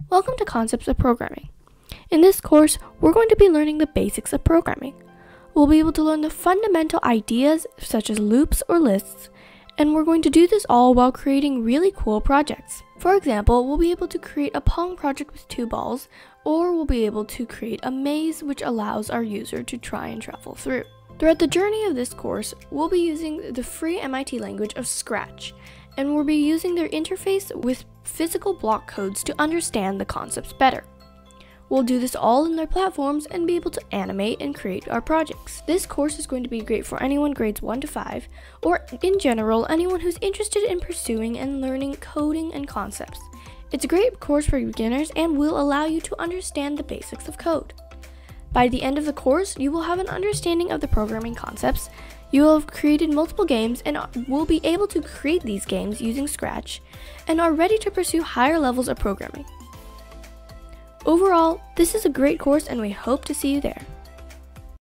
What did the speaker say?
Welcome to Concepts of Programming. In this course, we're going to be learning the basics of programming. We'll be able to learn the fundamental ideas such as loops or lists, and we're going to do this all while creating really cool projects. For example, we'll be able to create a Pong project with 2 balls, or we'll be able to create a maze which allows our user to try and travel through. Throughout the journey of this course, we'll be using the free MIT language of Scratch, and we'll be using their interface with physical block codes to understand the concepts better. We'll do this all in their platforms and be able to animate and create our projects. This course is going to be great for anyone grades 1 to 5, or in general, anyone who's interested in pursuing and learning coding and concepts. It's a great course for beginners and will allow you to understand the basics of code. By the end of the course, you will have an understanding of the programming concepts. You will have created multiple games and will be able to create these games using Scratch and are ready to pursue higher levels of programming. Overall, this is a great course and we hope to see you there.